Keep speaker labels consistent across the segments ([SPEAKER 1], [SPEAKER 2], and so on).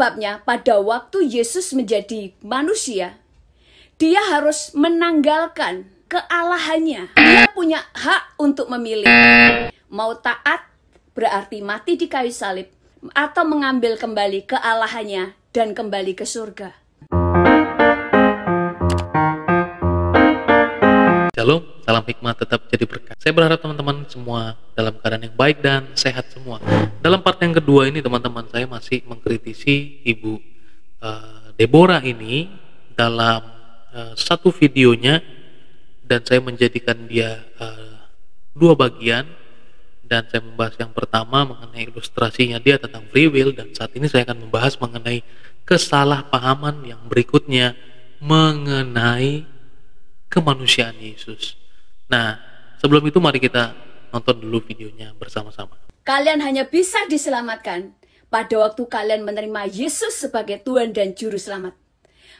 [SPEAKER 1] sebabnya pada waktu Yesus menjadi manusia, dia harus menanggalkan kealahannya. Dia punya hak untuk memilih. Mau taat berarti mati di kayu salib, atau mengambil kembali kealahannya dan kembali ke surga.
[SPEAKER 2] Shalom, salam hikmah tetap jadi berkat. Saya berharap teman-teman semua dalam keadaan yang baik dan sehat semua. Dalam part yang kedua ini teman-teman, saya masih mengkritisi Ibu Deborah ini dalam satu videonya, dan saya menjadikan dia dua bagian. Dan saya membahas yang pertama mengenai ilustrasinya dia tentang free will, dan saat ini saya akan membahas mengenai kesalahpahaman yang berikutnya mengenai kemanusiaan Yesus. Nah, sebelum itu mari kita nonton dulu videonya bersama-sama.
[SPEAKER 1] Kalian hanya bisa diselamatkan pada waktu kalian menerima Yesus sebagai Tuhan dan Juru Selamat.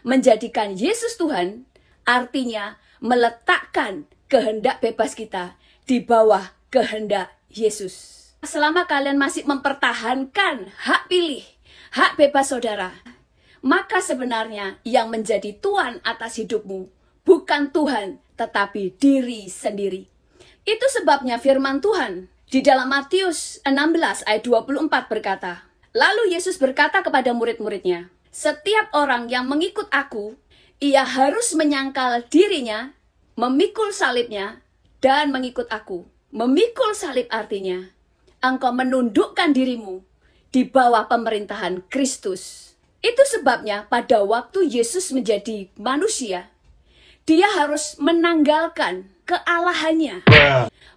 [SPEAKER 1] Menjadikan Yesus Tuhan artinya meletakkan kehendak bebas kita di bawah kehendak Yesus. Selama kalian masih mempertahankan hak pilih, hak bebas saudara, maka sebenarnya yang menjadi Tuhan atas hidupmu bukan Tuhan, tetapi diri sendiri. Itu sebabnya firman Tuhan di dalam Matius 16 ayat 24 berkata, lalu Yesus berkata kepada murid-muridnya, setiap orang yang mengikut aku, ia harus menyangkal dirinya, memikul salibnya, dan mengikut aku. Memikul salib artinya, engkau menundukkan dirimu di bawah pemerintahan Kristus. Itu sebabnya pada waktu Yesus menjadi manusia, dia harus menanggalkan kealahannya,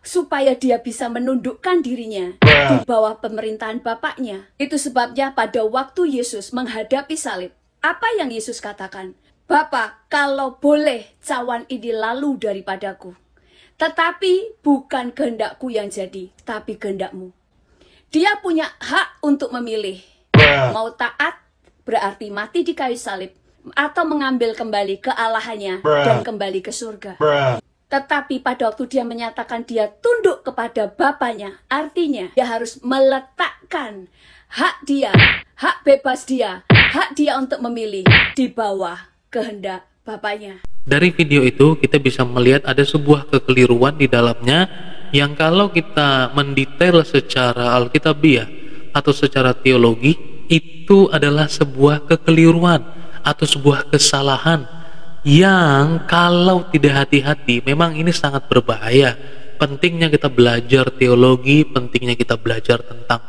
[SPEAKER 1] supaya dia bisa menundukkan dirinya di bawah pemerintahan Bapaknya. Itu sebabnya pada waktu Yesus menghadapi salib, apa yang Yesus katakan? Bapa, kalau boleh cawan ini lalu daripadaku. Tetapi bukan kehendakku yang jadi, tapi kehendakmu. Dia punya hak untuk memilih. Mau taat berarti mati di kayu salib, atau mengambil kembali kealahannya dan kembali ke surga. Tetapi pada waktu dia menyatakan dia tunduk kepada Bapaknya, artinya dia harus meletakkan hak dia, hak bebas dia, hak dia untuk memilih di bawah kehendak Bapaknya.
[SPEAKER 2] Dari video itu kita bisa melihat ada sebuah kekeliruan di dalamnya, yang kalau kita mendetail secara alkitabiah atau secara teologi, itu adalah sebuah kekeliruan atau sebuah kesalahan yang kalau tidak hati-hati memang ini sangat berbahaya. Pentingnya kita belajar teologi, pentingnya kita belajar tentang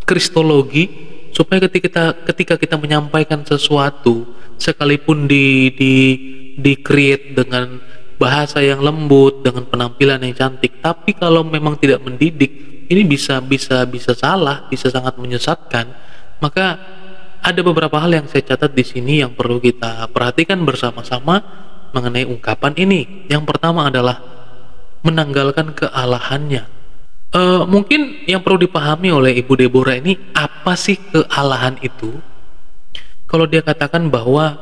[SPEAKER 2] kristologi, supaya ketika kita menyampaikan sesuatu, sekalipun di-create dengan bahasa yang lembut, dengan penampilan yang cantik, tapi kalau memang tidak mendidik, ini bisa salah, bisa sangat menyesatkan. Maka ada beberapa hal yang saya catat di sini yang perlu kita perhatikan bersama-sama mengenai ungkapan ini. Yang pertama adalah menanggalkan kealahannya. Mungkin yang perlu dipahami oleh Ibu Deborah ini, apa sih kealahan itu? Kalau dia katakan bahwa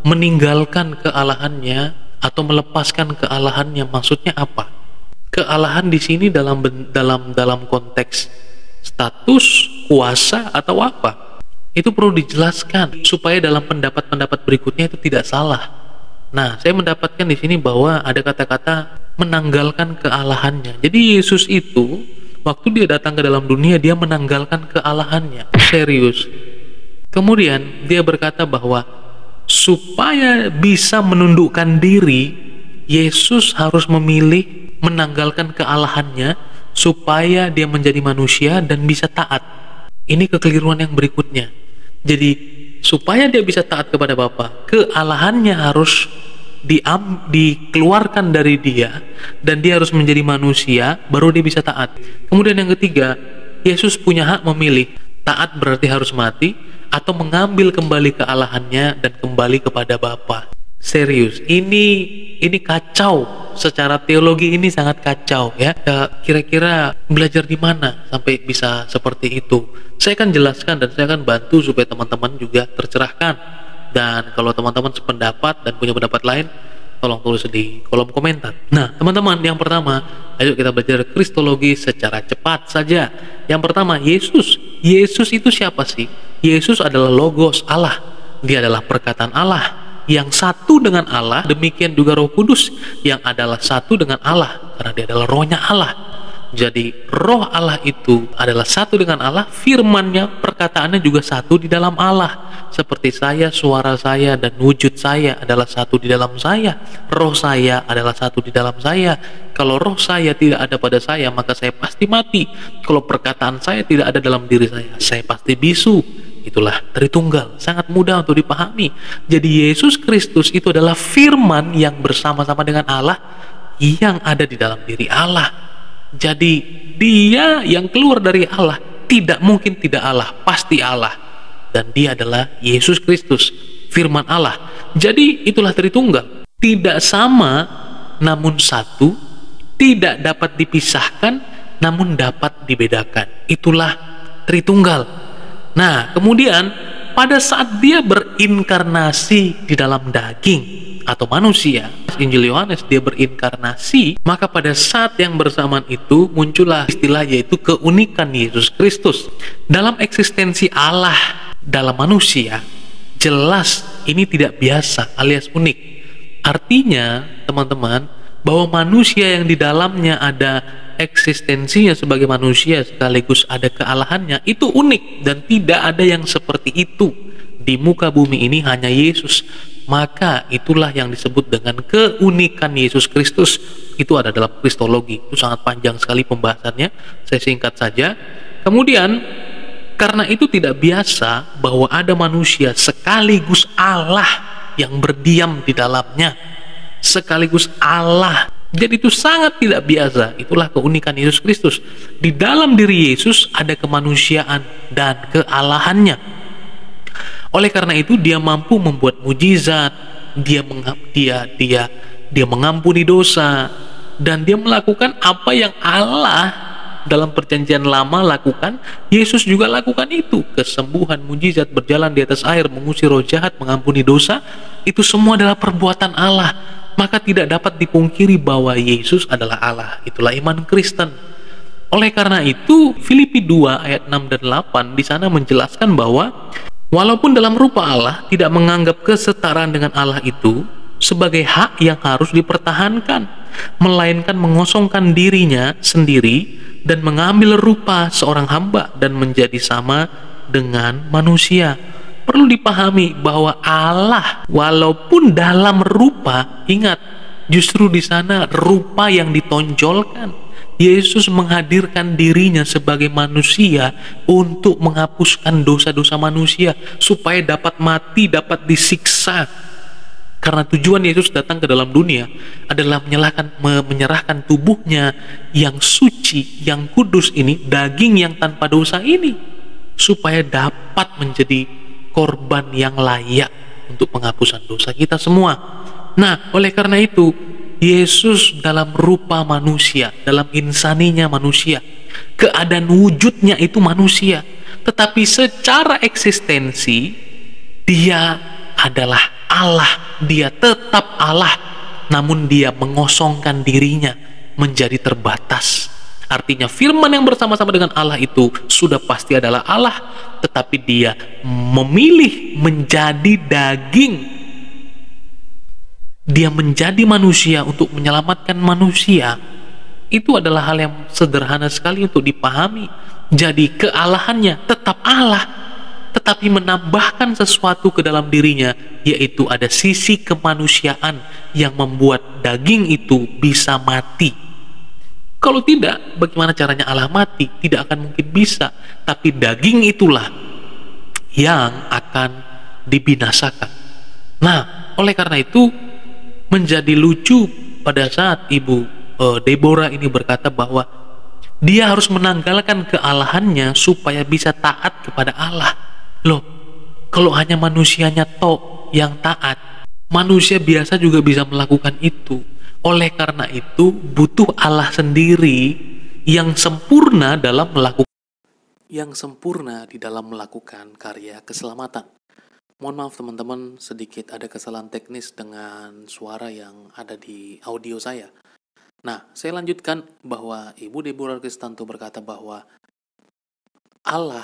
[SPEAKER 2] meninggalkan kealahannya atau melepaskan kealahannya, maksudnya apa? Kealahan di sini dalam konteks status, kuasa, atau apa? Itu perlu dijelaskan supaya dalam pendapat-pendapat berikutnya itu tidak salah. Nah, saya mendapatkan di sini bahwa ada kata-kata menanggalkan kealahannya. Jadi Yesus itu waktu dia datang ke dalam dunia, dia menanggalkan kealahannya. Serius. Kemudian dia berkata bahwa supaya bisa menundukkan diri, Yesus harus memilih menanggalkan kealahannya supaya dia menjadi manusia dan bisa taat. Ini kekeliruan yang berikutnya. Jadi supaya dia bisa taat kepada Bapa, kealahannya harus dikeluarkan dari dia, dan dia harus menjadi manusia, baru dia bisa taat. Kemudian yang ketiga, Yesus punya hak memilih. Taat berarti harus mati, atau mengambil kembali kealahannya dan kembali kepada Bapa. Serius, ini kacau. Secara teologi ini sangat kacau ya. Kira-kira belajar di mana sampai bisa seperti itu? Saya akan jelaskan dan saya akan bantu supaya teman-teman juga tercerahkan. Dan kalau teman-teman sependapat dan punya pendapat lain, Tolong tulis di kolom komentar. Nah, teman-teman, yang pertama, ayo kita belajar kristologi secara cepat saja. Yang pertama, Yesus. Yesus itu siapa sih? Yesus adalah Logos Allah. Dia adalah perkataan Allah yang satu dengan Allah. Demikian juga Roh Kudus yang adalah satu dengan Allah, karena dia adalah rohnya Allah. Jadi roh Allah itu adalah satu dengan Allah, firman-Nya, perkataannya juga satu di dalam Allah. Seperti saya, suara saya, dan wujud saya adalah satu di dalam saya. Roh saya adalah satu di dalam saya. Kalau roh saya tidak ada pada saya, maka saya pasti mati. Kalau perkataan saya tidak ada dalam diri saya pasti bisu. Itulah Tritunggal, sangat mudah untuk dipahami. Jadi Yesus Kristus itu adalah firman yang bersama-sama dengan Allah, yang ada di dalam diri Allah. Jadi dia yang keluar dari Allah tidak mungkin tidak Allah, pasti Allah. Dan dia adalah Yesus Kristus, firman Allah. Jadi itulah Tritunggal. Tidak sama namun satu, tidak dapat dipisahkan namun dapat dibedakan. Itulah Tritunggal. Nah, kemudian pada saat dia berinkarnasi di dalam daging atau manusia, Injil Yohanes, dia berinkarnasi, maka pada saat yang bersamaan itu muncullah istilah, yaitu keunikan Yesus Kristus. Dalam eksistensi Allah dalam manusia, jelas ini tidak biasa alias unik. Artinya, teman-teman, bahwa manusia yang di dalamnya ada eksistensinya sebagai manusia sekaligus ada kealahannya, itu unik dan tidak ada yang seperti itu di muka bumi ini, hanya Yesus. Maka itulah yang disebut dengan keunikan Yesus Kristus. Itu ada dalam kristologi. Itu sangat panjang sekali pembahasannya, saya singkat saja. Kemudian, karena itu tidak biasa bahwa ada manusia sekaligus Allah yang berdiam di dalamnya, sekaligus Allah. Jadi itu sangat tidak biasa. Itulah keunikan Yesus Kristus. Di dalam diri Yesus ada kemanusiaan dan kealahannya. Oleh karena itu dia mampu membuat mujizat, dia mengampuni dosa, dan dia melakukan apa yang Allah dalam perjanjian lama lakukan. Yesus juga lakukan itu. Kesembuhan, mujizat, berjalan di atas air, mengusir roh jahat, mengampuni dosa, itu semua adalah perbuatan Allah. Maka tidak dapat dipungkiri bahwa Yesus adalah Allah. Itulah iman Kristen. Oleh karena itu Filipi 2 ayat 6 dan 8 di sana menjelaskan bahwa walaupun dalam rupa Allah, tidak menganggap kesetaraan dengan Allah itu sebagai hak yang harus dipertahankan, melainkan mengosongkan dirinya sendiri dan mengambil rupa seorang hamba dan menjadi sama dengan manusia. Perlu dipahami bahwa Allah walaupun dalam rupa, ingat, justru di sana rupa yang ditonjolkan. Yesus menghadirkan dirinya sebagai manusia untuk menghapuskan dosa-dosa manusia supaya dapat mati, dapat disiksa. Karena tujuan Yesus datang ke dalam dunia adalah menyerahkan tubuhnya yang suci, yang kudus ini, daging yang tanpa dosa ini, supaya dapat menjadi korban yang layak untuk penghapusan dosa kita semua. Nah, oleh karena itu Yesus dalam rupa manusia, dalam insaninya manusia, keadaan wujudnya itu manusia, tetapi secara eksistensi dia adalah Allah. Dia tetap Allah, namun dia mengosongkan dirinya menjadi terbatas. Artinya firman yang bersama-sama dengan Allah itu sudah pasti adalah Allah, tetapi dia memilih menjadi daging. Dia menjadi manusia untuk menyelamatkan manusia. Itu adalah hal yang sederhana sekali untuk dipahami. Jadi kealahannya tetap Allah, tetapi menambahkan sesuatu ke dalam dirinya, yaitu ada sisi kemanusiaan yang membuat daging itu bisa mati. Kalau tidak, bagaimana caranya Allah mati? Tidak akan mungkin bisa. Tapi daging itulah yang akan dibinasakan. Nah, oleh karena itu menjadi lucu pada saat Ibu Deborah ini berkata bahwa dia harus menanggalkan kealahannya supaya bisa taat kepada Allah. Loh, kalau hanya manusianya tok yang taat, manusia biasa juga bisa melakukan itu. Oleh karena itu butuh Allah sendiri yang sempurna di dalam melakukan karya keselamatan. Mohon maaf teman-teman, sedikit ada kesalahan teknis dengan suara yang ada di audio saya. Nah, saya lanjutkan bahwa Ibu Deborah Kristanto berkata bahwa Allah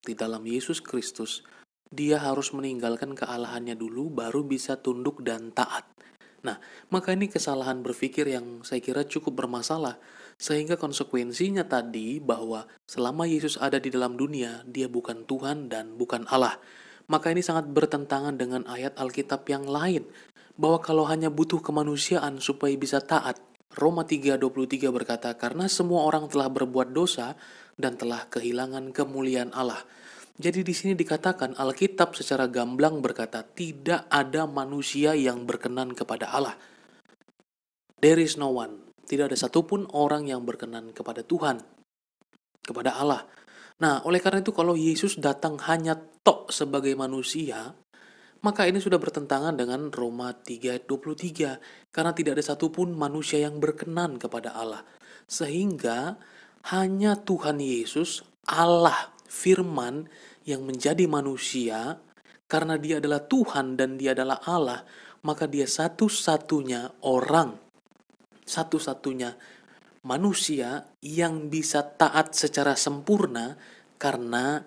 [SPEAKER 2] di dalam Yesus Kristus, dia harus meninggalkan kealahannya dulu baru bisa tunduk dan taat. Nah, maka ini kesalahan berpikir yang saya kira cukup bermasalah, sehingga konsekuensinya tadi bahwa selama Yesus ada di dalam dunia, dia bukan Tuhan dan bukan Allah. Maka ini sangat bertentangan dengan ayat Alkitab yang lain, bahwa kalau hanya butuh kemanusiaan supaya bisa taat, Roma 3:23 berkata, karena semua orang telah berbuat dosa dan telah kehilangan kemuliaan Allah. Jadi di sini dikatakan Alkitab secara gamblang berkata tidak ada manusia yang berkenan kepada Allah. There is no one. Tidak ada satupun orang yang berkenan kepada Tuhan, kepada Allah. Nah, oleh karena itu kalau Yesus datang hanya tok sebagai manusia, maka ini sudah bertentangan dengan Roma 3:23. Karena tidak ada satupun manusia yang berkenan kepada Allah. Sehingga hanya Tuhan Yesus, Allah, Firman, yang menjadi manusia, karena dia adalah Tuhan dan dia adalah Allah, maka dia satu-satunya orang, satu-satunya manusia yang bisa taat secara sempurna karena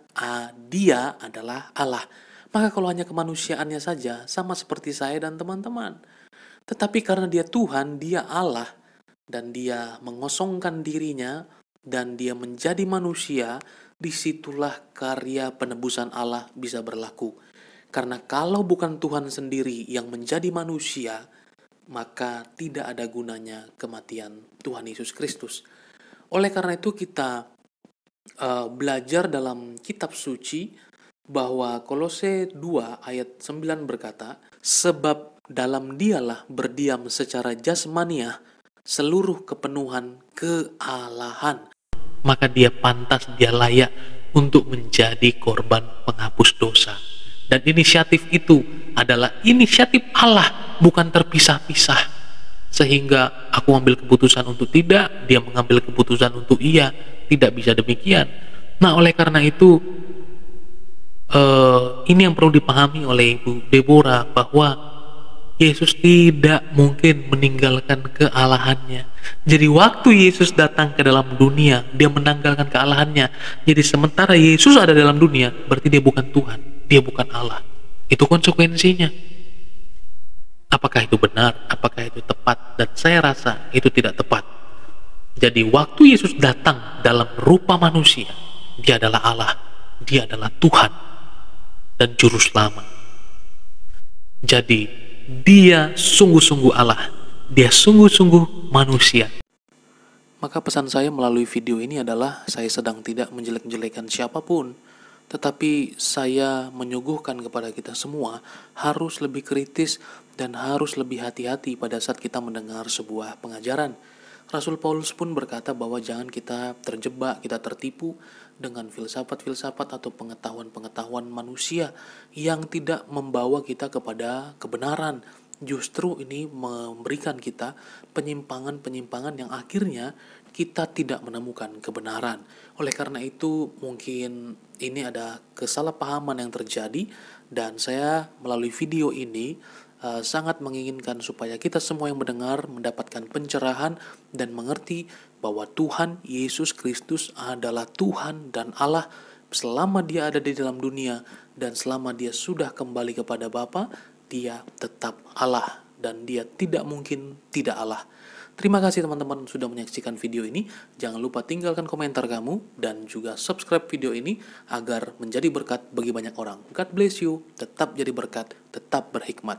[SPEAKER 2] dia adalah Allah. Maka kalau hanya kemanusiaannya saja, sama seperti saya dan teman-teman. Tetapi karena dia Tuhan, dia Allah, dan dia mengosongkan dirinya, dan dia menjadi manusia, disitulah karya penebusan Allah bisa berlaku. Karena kalau bukan Tuhan sendiri yang menjadi manusia, maka tidak ada gunanya kematian Tuhan Yesus Kristus. Oleh karena itu kita belajar dalam kitab suci bahwa Kolose 2 ayat 9 berkata, sebab dalam dialah berdiam secara jasmaniah seluruh kepenuhan kealahan. Maka dia pantas, dia layak untuk menjadi korban penghapus dosa. Dan inisiatif itu adalah inisiatif Allah, bukan terpisah-pisah. Sehingga aku ambil keputusan untuk tidak, dia mengambil keputusan untuk iya. Tidak bisa demikian. Nah, oleh karena itu, ini yang perlu dipahami oleh Ibu Deborah, bahwa Yesus tidak mungkin meninggalkan kealahannya. Jadi waktu Yesus datang ke dalam dunia, dia menanggalkan kealahannya. Jadi sementara Yesus ada dalam dunia, berarti dia bukan Tuhan, dia bukan Allah. Itu konsekuensinya. Apakah itu benar? Apakah itu tepat? Dan saya rasa itu tidak tepat. Jadi waktu Yesus datang dalam rupa manusia, dia adalah Allah, dia adalah Tuhan dan Juru Selamat. Jadi dia sungguh-sungguh Allah, dia sungguh-sungguh manusia. Maka pesan saya melalui video ini adalah saya sedang tidak menjelek-jelekan siapapun, tetapi saya menyuguhkan kepada kita semua harus lebih kritis dan harus lebih hati-hati pada saat kita mendengar sebuah pengajaran. Rasul Paulus pun berkata bahwa jangan kita terjebak, kita tertipu dengan filsafat-filsafat atau pengetahuan-pengetahuan manusia yang tidak membawa kita kepada kebenaran. Justru ini memberikan kita penyimpangan-penyimpangan yang akhirnya kita tidak menemukan kebenaran. Oleh karena itu mungkin ini ada kesalahpahaman yang terjadi, dan saya melalui video ini sangat menginginkan supaya kita semua yang mendengar mendapatkan pencerahan dan mengerti bahwa Tuhan Yesus Kristus adalah Tuhan dan Allah selama dia ada di dalam dunia, dan selama dia sudah kembali kepada Bapa, dia tetap Allah dan dia tidak mungkin tidak Allah. Terima kasih teman-teman sudah menyaksikan video ini. Jangan lupa tinggalkan komentar kamu dan juga subscribe video ini agar menjadi berkat bagi banyak orang. God bless you, tetap jadi berkat, tetap berhikmat.